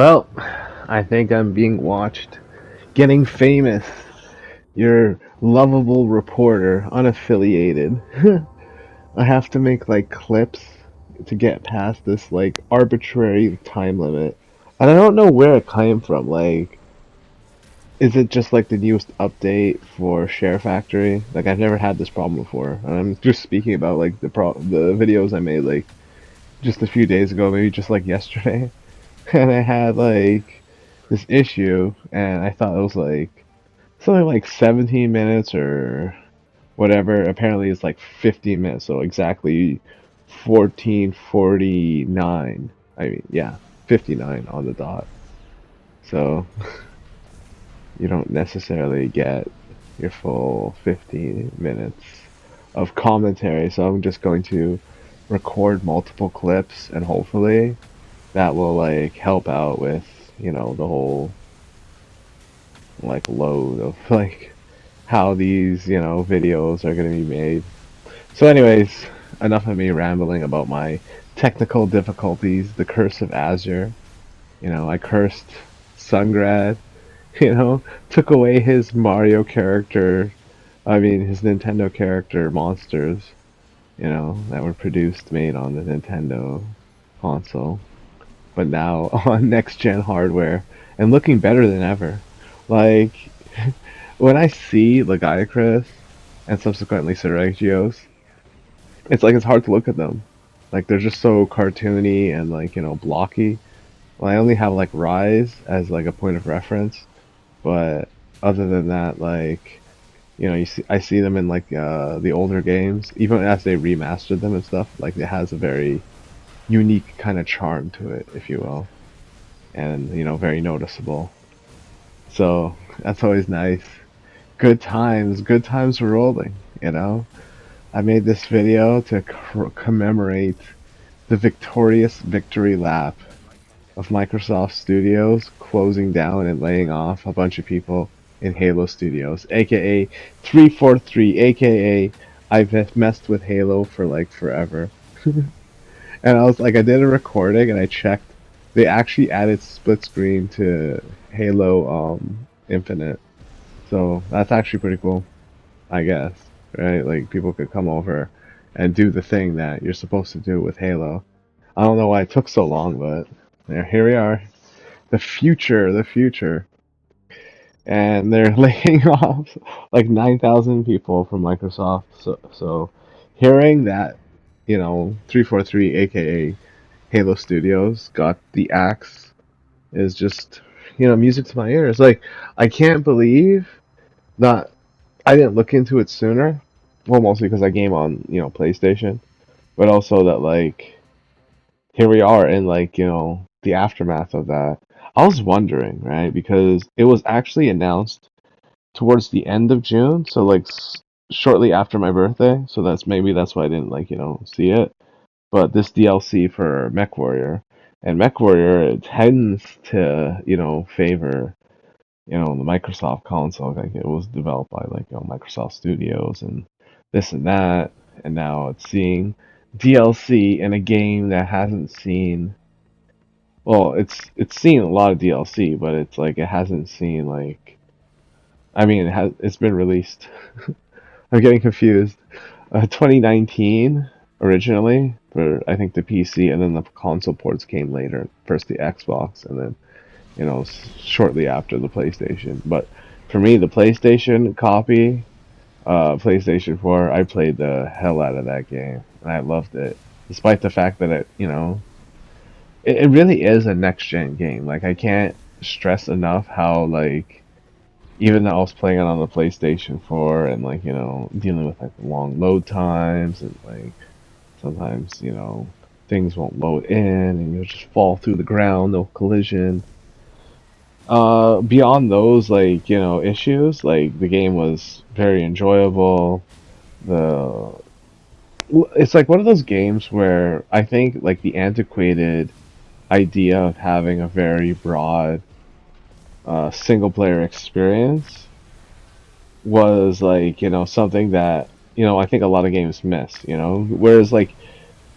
Well, I think I'm being watched. Getting famous. Your lovable reporter, unaffiliated. I have to make like clips to get past this like arbitrary time limit. And I don't know where it came from. Like, is it just like the newest update for Share Factory? Like, I've never had this problem before. And I'm just speaking about like the videos I made like just a few days ago, maybe just like yesterday. And I had like this issue, and I thought it was like something like 17 minutes or whatever. Apparently, it's like 15 minutes, so exactly 14:49. I mean, yeah, 59 on the dot. So you don't necessarily get your full 15 minutes of commentary. So I'm just going to record multiple clips, and hopefully that will like help out with the whole like load of like how these videos are going to be made. So anyways, enough of me rambling about my technical difficulties. The curse of Azure. I cursed Sungrad. Took away his Mario character. I mean his Nintendo character monsters, that were produced made on the Nintendo console, but now on next gen hardware and looking better than ever. Like when I see Lagiacrus and subsequently Sergios, it's like it's hard to look at them. Like they're just so cartoony and like blocky. Well, I only have like Rise as like a point of reference, but other than that, like I see them in like the older games, even as they remastered them and stuff. Like it has a very unique kind of charm to it, if you will, and very noticeable. So that's always nice. Good times were rolling. I made this video to commemorate the victorious victory lap of Microsoft Studios closing down and laying off a bunch of people in Halo Studios, aka 343, aka I've messed with Halo for like forever. And I was like, I did a recording and I checked. They actually added split screen to Halo Infinite. So that's actually pretty cool, I guess. Right? Like people could come over and do the thing that you're supposed to do with Halo. I don't know why it took so long, but here we are. The future. And they're laying off like 9,000 people from Microsoft. So hearing that, 343, aka Halo Studios, got the axe is just, music to my ears. Like, I can't believe that I didn't look into it sooner. Well, mostly because I game on, PlayStation, but also that, like, here we are in, like, the aftermath of that. I was wondering, right? Because it was actually announced towards the end of June, so, like, shortly after my birthday. So that's why I didn't, like, see it. But this DLC for MechWarrior, and MechWarrior it tends to, favor, the Microsoft console. Like it was developed by like Microsoft Studios and this and that, and now it's seeing DLC in a game that hasn't seen. Well, it's seen a lot of DLC, but it's like it hasn't seen like. I mean, it's been released. I'm getting confused. 2019 originally for I think the PC, and then the console ports came later. First the Xbox, and then shortly after the PlayStation. But for me, the PlayStation copy, PlayStation 4, I played the hell out of that game, and I loved it, despite the fact that it really is a next gen game. Like I can't stress enough how like even though I was playing it on the PlayStation 4 and like dealing with like long load times and like sometimes things won't load in and you'll just fall through the ground, no collision. Beyond those like issues, like the game was very enjoyable. The It's like one of those games where I think like the antiquated idea of having a very broad single player experience was like something that I think a lot of games miss. Whereas like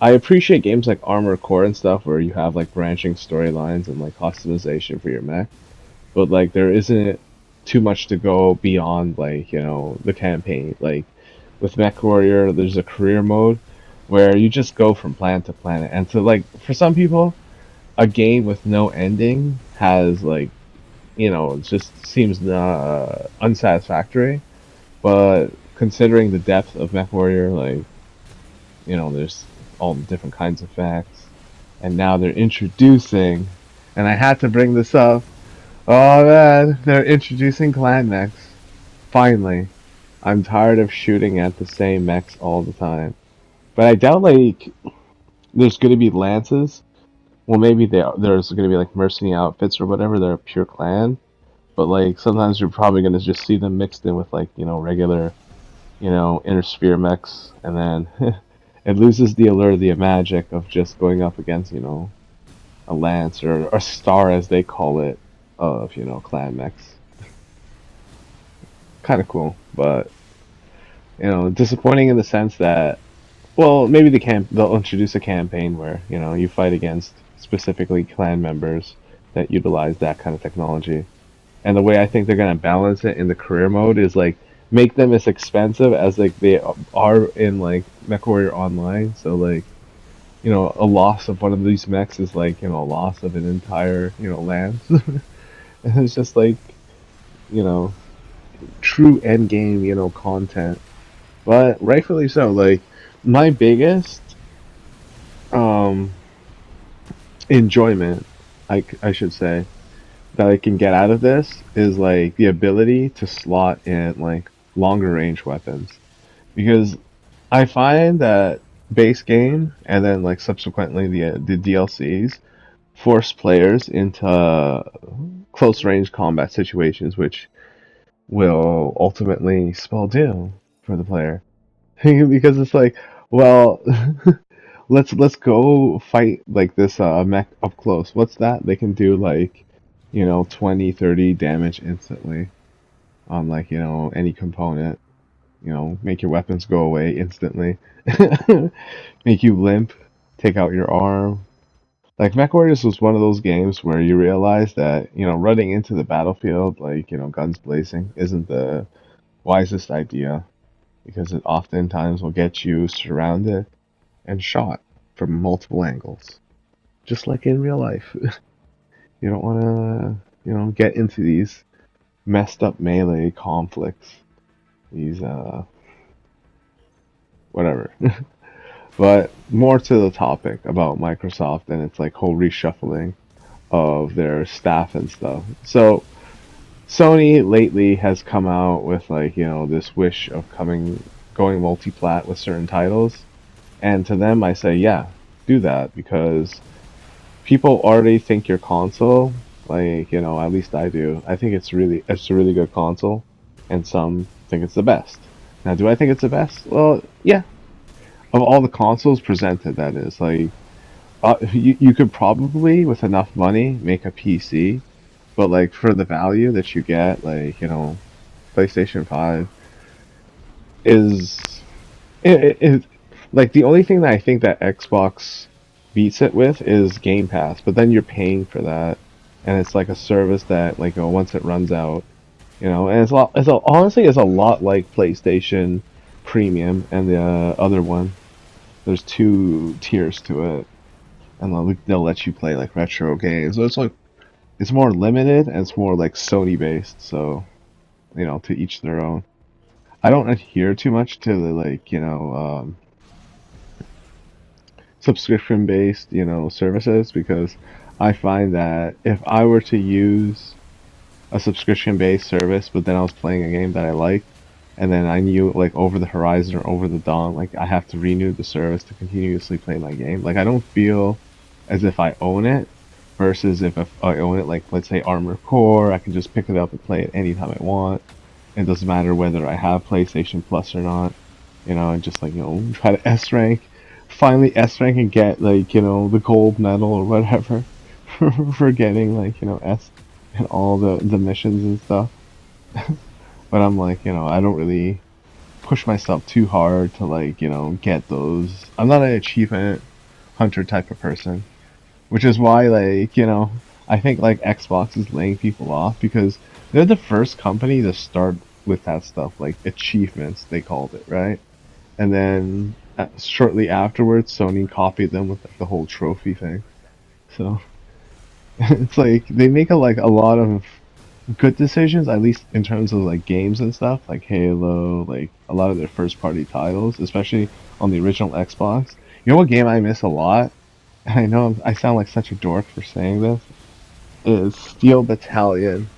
I appreciate games like Armored Core and stuff where you have like branching storylines and like customization for your mech, but like there isn't too much to go beyond like the campaign. Like with Mech Warrior, there's a career mode where you just go from planet to planet, and to like for some people, a game with no ending has like it just seems unsatisfactory. But considering the depth of MechWarrior, like there's all the different kinds of facts, and now they're introducing, and I had to bring this up. Oh man, they're introducing clan mechs. Finally, I'm tired of shooting at the same mechs all the time. But I doubt like there's gonna be lances. Well, maybe there's gonna be like mercenary outfits or whatever. They're a pure clan, but like sometimes you're probably gonna just see them mixed in with like regular inner sphere mechs, and then it loses the allure, the magic of just going up against, a lance or a star as they call it, of clan mechs. Kind of cool, but disappointing in the sense that, well, maybe they'll introduce a campaign where you fight against specifically clan members that utilize that kind of technology. And the way I think they're gonna balance it in the career mode is like make them as expensive as like they are in like MechWarrior Online. So like a loss of one of these mechs is like a loss of an entire land. And it's just like you know true end game content, but rightfully so. Like my biggest um enjoyment, I should say, that I can get out of this is like the ability to slot in like longer range weapons, because I find that base game and then like subsequently the DLCs force players into close range combat situations, which will ultimately spell doom for the player. Because it's like, well, let's go fight like this mech up close. What's that? They can do like 20, 30 damage instantly on like any component. Make your weapons go away instantly. Make you limp, take out your arm. Like MechWarriors was one of those games where you realize that running into the battlefield like guns blazing isn't the wisest idea, because it oftentimes will get you surrounded and shot from multiple angles, just like in real life. You don't want to get into these messed up melee conflicts, these whatever. But more to the topic about Microsoft and its like whole reshuffling of their staff and stuff. So Sony lately has come out with like this wish of going multi-plat with certain titles, and to them I say, yeah, do that, because people already think your console, like at least I do. I think it's a really good console, and some think it's the best. Now, do I think it's the best? Well, yeah. Of all the consoles presented, that is like you could probably with enough money make a PC, but like for the value that you get, like PlayStation 5 is it like the only thing that I think that Xbox beats it with is Game Pass, but then you're paying for that, and it's like a service that like once it runs out, and honestly it's a lot like PlayStation Premium and the other one. There's two tiers to it, and they'll let you play like retro games. So it's like it's more limited and it's more like Sony based. So to each their own. I don't adhere too much to the like subscription based services, because I find that if I were to use a subscription based service but then I was playing a game that I like, and then I knew like over the horizon or over the dawn like I have to renew the service to continuously play my game, like I don't feel as if I own it, versus if I own it, like let's say Armored Core, I can just pick it up and play it anytime I want. It doesn't matter whether I have PlayStation Plus or not, and just like try to S rank, finally S rank and get like the gold medal or whatever for getting like S and all the missions and stuff. But I'm like I don't really push myself too hard to like get those. I'm not an achievement hunter type of person, which is why like I think like Xbox is laying people off because they're the first company to start with that stuff like achievements they called it, right? And then shortly afterwards Sony copied them with like, the whole trophy thing. So it's like they make a lot of good decisions, at least in terms of like games and stuff, like Halo, like a lot of their first party titles, especially on the original Xbox. You know what game I miss a lot? I know I sound like such a dork for saying this. Is Steel Battalion.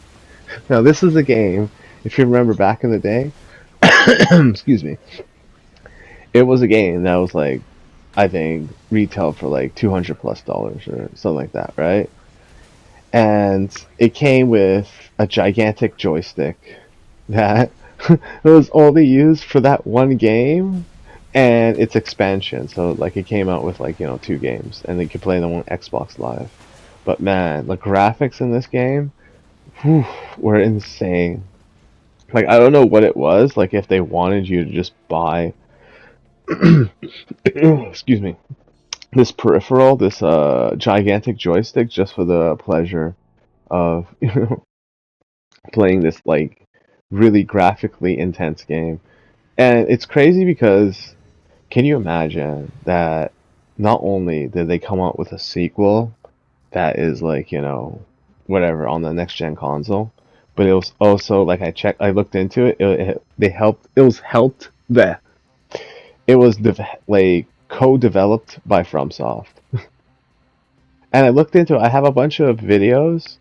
Now this is a game, if you remember back in the day, excuse me, it was a game that was like I think retail for like $200 plus or something like that, right? And it came with a gigantic joystick that was only used for that one game and its expansion. So like it came out with like two games, and you could play them on Xbox Live. But man, the graphics in this game whew, were insane. Like I don't know what it was. Like if they wanted you to just buy, excuse me, this peripheral, this gigantic joystick, just for the pleasure of playing this like really graphically intense game. And it's crazy because can you imagine that not only did they come out with a sequel that is like, whatever on the next gen console, but it was also like I looked into it, they helped, it was like co-developed by FromSoft. And I looked into it, I have a bunch of videos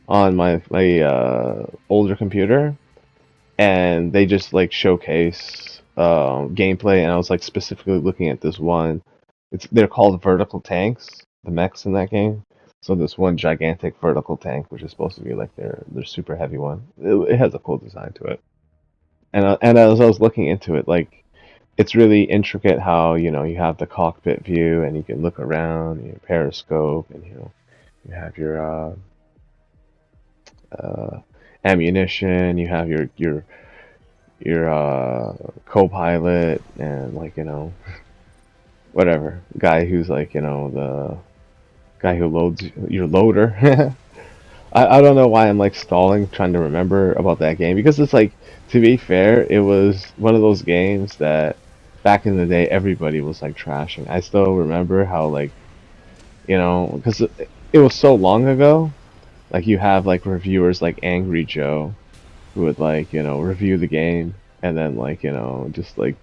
on my older computer and they just like showcase gameplay, and I was like specifically looking at this one. They're called vertical tanks, the mechs in that game. So this one gigantic vertical tank, which is supposed to be like their super heavy one, it has a cool design to it. And as I was looking into it, like it's really intricate how you have the cockpit view and you can look around, your periscope, and you have your uh, ammunition, you have your co-pilot, and like whatever guy who's like the guy who loads your loader. I don't know why I'm like stalling trying to remember about that game, because it's like, to be fair, it was one of those games that back in the day everybody was like trashing. I still remember how like because it was so long ago, like you have like reviewers like Angry Joe who would like review the game, and then like just like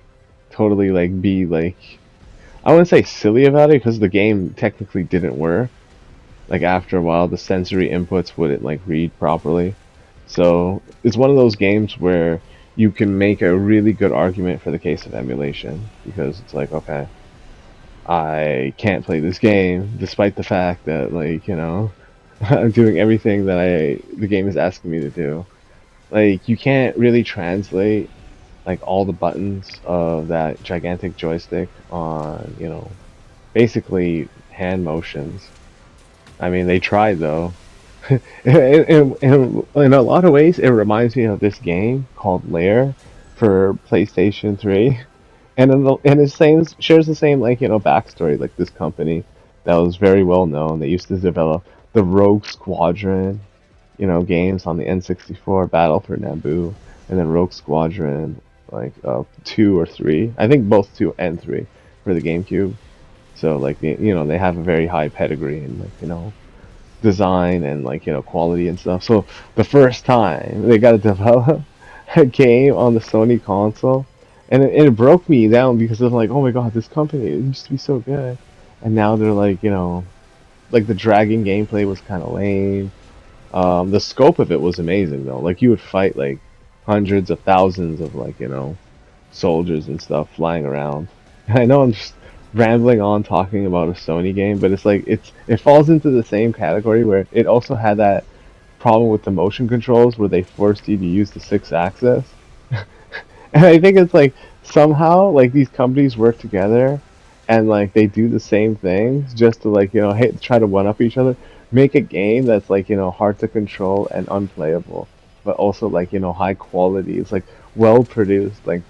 totally like be like, I wouldn't say silly about it because the game technically didn't work. Like after a while, the sensory inputs wouldn't like read properly. So it's one of those games where you can make a really good argument for the case of emulation, because it's like, okay, I can't play this game despite the fact that like I'm doing everything that the game is asking me to do. Like you can't really translate like all the buttons of that gigantic joystick on basically hand motions. I mean, they tried though. In a lot of ways, it reminds me of this game called Lair for PlayStation 3, and shares the same like backstory, like this company that was very well known. They used to develop the Rogue Squadron, games on the N64, Battle for Naboo, and then Rogue Squadron like 2 or 3. I think both 2 and 3 for the GameCube. So like they have a very high pedigree and like design and like quality and stuff. So the first time they got to develop a game on the Sony console, and it broke me down because I'm like, oh my god, this company, it used to be so good, and now they're like like the dragging gameplay was kind of lame. The scope of it was amazing though. Like you would fight like hundreds of thousands of like soldiers and stuff flying around. I know I'm just rambling on talking about a Sony game, but it's like it falls into the same category where it also had that problem with the motion controls where they forced you to use the six axis. And I think it's like somehow like these companies work together and like they do the same things just to like hey, try to one up each other, make a game that's like hard to control and unplayable, but also like high quality. It's like well produced. Like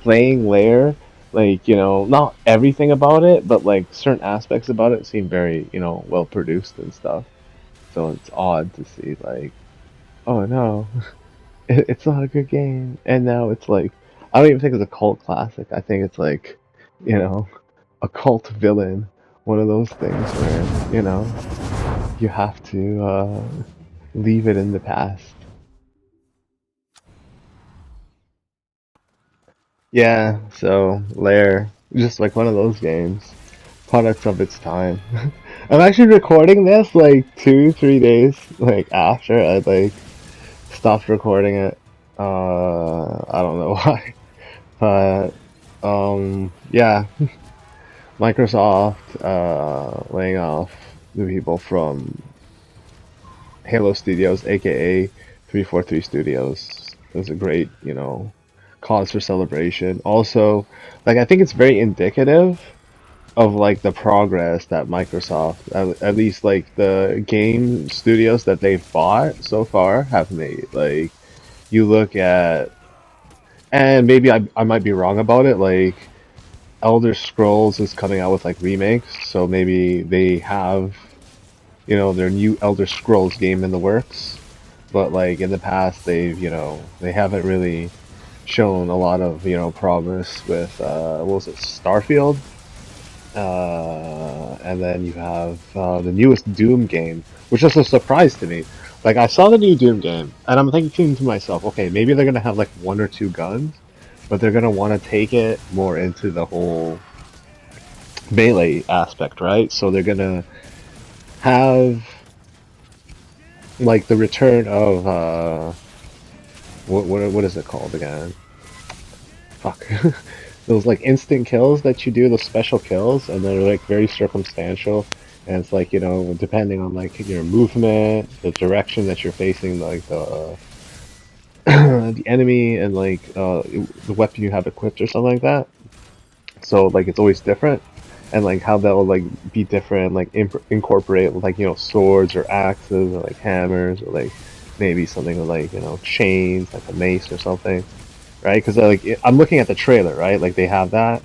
playing Lair Like, not everything about it, but like certain aspects about it seem very, well produced and stuff. So it's odd to see like, oh no, it's not a good game. And now it's like, I don't even think it's a cult classic. I think it's like, you know, a cult villain. One of those things where, you have to leave it in the past. Yeah, so Lair, just like one of those games, products of its time. I'm actually recording this like 2, 3 days like after I like stopped recording it. I don't know why, but yeah, Microsoft laying off the people from Halo Studios, aka 343 Studios. It was a great, cause for celebration. Also, like I think it's very indicative of like the progress that Microsoft, at least like the game studios that they've bought so far, have made. Like you look at, and maybe I might be wrong about it. Like Elder Scrolls is coming out with like remakes, so maybe they have their new Elder Scrolls game in the works. But like in the past, they haven't really shown a lot of promise with what was it, Starfield, and then you have the newest Doom game, which is a surprise to me. Like I saw the new Doom game, and I'm thinking to myself, okay, maybe they're gonna have like one or two guns, but they're gonna want to take it more into the whole melee aspect, right? So they're gonna have like the return of what is it called again? Fuck. Those like instant kills that you do, those special kills, and they're like very circumstantial. And it's like, depending on like your movement, the direction that you're facing, like the the enemy, and like the weapon you have equipped or something like that. So like it's always different, and like how they'll like be different, like incorporate like swords or axes or like hammers or like maybe something like chains, like a mace or something, right? Because like I'm looking at the trailer, right? Like they have that.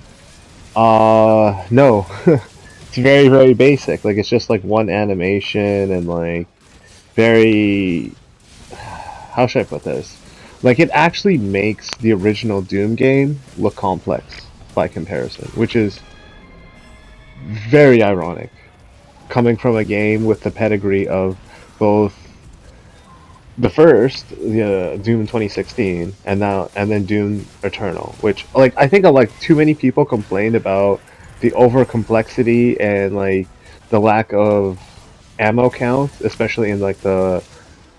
No, it's very very basic. Like it's just like one animation and like very. How should I put this? Like it actually makes the original Doom game look complex by comparison, which is very ironic, coming from a game with the pedigree of both the first, Doom 2016, and then Doom Eternal, which like I think like too many people complained about the over complexity and like the lack of ammo count, especially in like the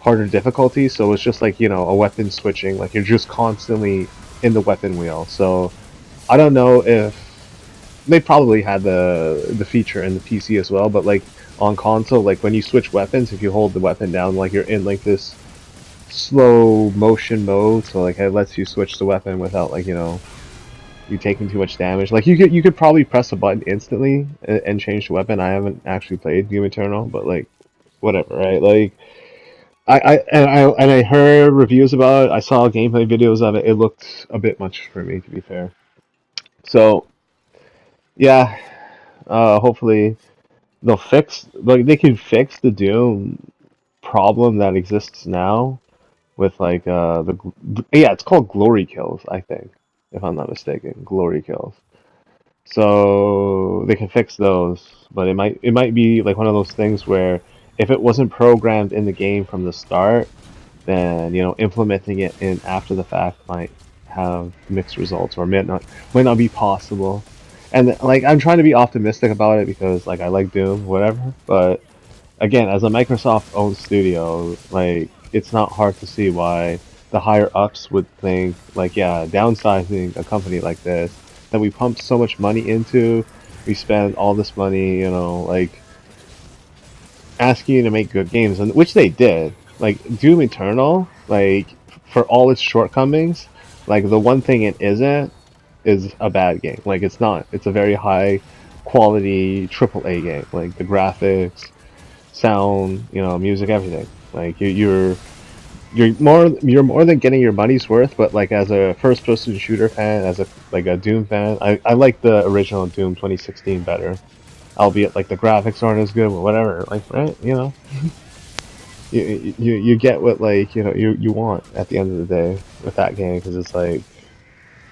harder difficulty. So it's just like a weapon switching, like you're just constantly in the weapon wheel. So I don't know if they probably had the feature in the PC as well, but like on console, like when you switch weapons, if you hold the weapon down, like you're in like this slow motion mode, so like it lets you switch the weapon without like you taking too much damage. Like you could probably press a button instantly and change the weapon. I haven't actually played Doom Eternal, but like whatever, right? Like I heard reviews about it. I saw gameplay videos of it. It looked a bit much for me, to be fair. So yeah, hopefully they can fix the Doom problem that exists now with like yeah, it's called glory kills, I think, if I'm not mistaken, glory kills. So they can fix those, but it might be like one of those things where if it wasn't programmed in the game from the start, then implementing it in after the fact might have mixed results or might not be possible. And like I'm trying to be optimistic about it because like I like Doom, whatever, but again, as a Microsoft owned studio, like it's not hard to see why the higher ups would think like, yeah, downsizing a company like this that we pumped so much money into, we spent all this money, like asking you to make good games, and which they did. Like Doom Eternal, like for all its shortcomings, like the one thing it isn't is a bad game. Like it's not. It's a very high quality AAA game. Like the graphics, sound, music, everything. Like you're you're more than getting your money's worth, but like as a first person shooter fan, as a like a Doom fan, I like the original Doom 2016 better. Albeit like the graphics aren't as good, but whatever. Like right, you get what like you want at the end of the day with that game because it's like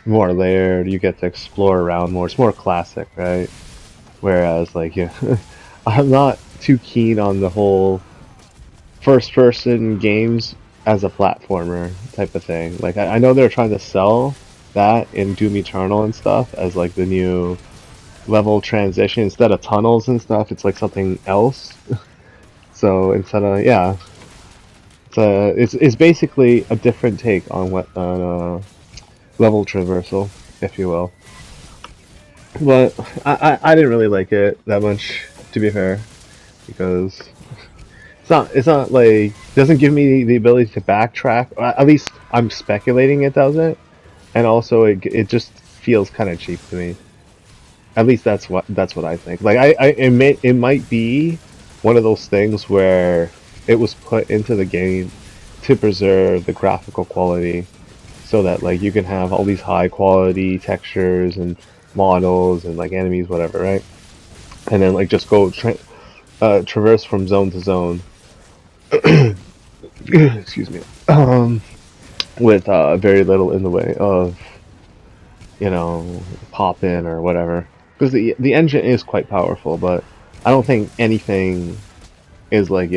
more layered. You get to explore around more. It's more classic, right? Whereas like I'm not too keen on the whole first person games as a platformer type of thing. Like I know they're trying to sell that in Doom Eternal and stuff as like the new level transition instead of tunnels and stuff. It's like something else. So instead of yeah, it's basically a different take on what level traversal, if you will. But I didn't really like it that much, to be fair, because it's not like it doesn't give me the ability to backtrack. Or at least I'm speculating it doesn't, and also it just feels kind of cheap to me. At least that's what I think. Like it might be one of those things where it was put into the game to preserve the graphical quality so that like you can have all these high quality textures and models and like enemies whatever, right? And then like just go traverse from zone to zone. Excuse me. With very little in the way of pop in or whatever. Because the engine is quite powerful, but I don't think anything is like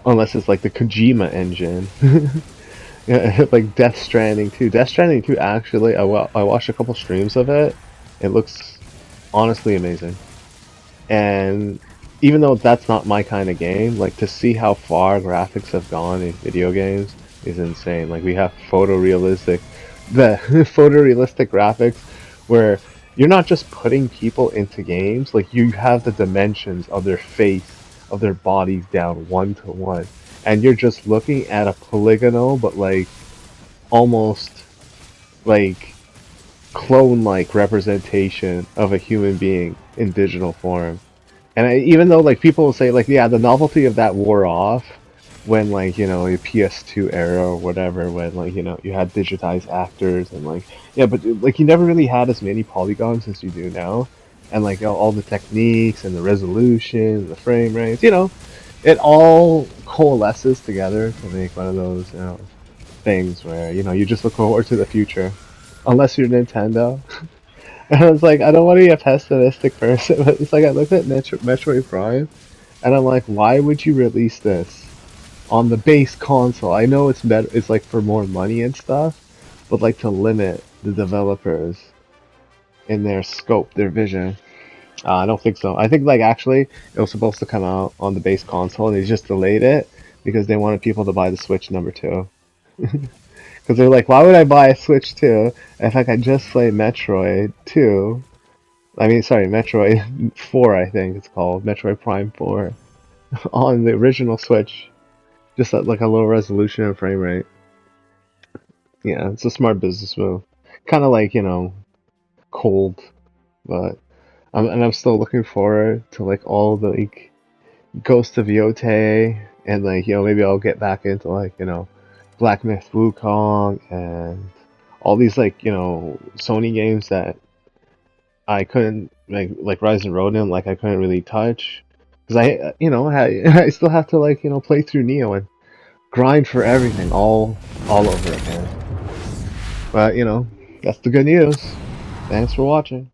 unless it's like the Kojima engine. Yeah, like Death Stranding 2. Death Stranding 2 actually, I watched a couple streams of it. It looks honestly amazing. And even though that's not my kind of game, like to see how far graphics have gone in video games is insane. Like we have the photorealistic graphics where you're not just putting people into games, like you have the dimensions of their face, of their bodies down one to one. And you're just looking at a polygonal, but like almost like clone-like representation of a human being in digital form. And even though like people will say like yeah the novelty of that wore off when like the PS2 era or whatever when like you had digitized actors and like yeah but like you never really had as many polygons as you do now and like all the techniques and the resolution the frame rates it all coalesces together to make one of those things where you just look forward to the future unless you're Nintendo. And I was like, I don't want to be a pessimistic person, but it's like I looked at Metroid Prime, and I'm like, why would you release this on the base console? I know it's better, it's like for more money and stuff, but like to limit the developers in their scope, their vision. I don't think so. I think like actually it was supposed to come out on the base console, and they just delayed it because they wanted people to buy the Switch number two. Because they're like, why would I buy a Switch 2 if I could just play Metroid 2 I mean, sorry, Metroid 4, I think it's called. Metroid Prime 4. On the original Switch. Just at like a low resolution and frame rate. Yeah, it's a smart business move. Kind of like, cold. But, I'm still looking forward to like all the like Ghost of Yotei. And like, maybe I'll get back into like, Black Myth Wukong and all these like, Sony games that I couldn't like Rise and Ronin like I couldn't really touch because I still have to like play through Neo and grind for everything all over again. But that's the good news. Thanks for watching.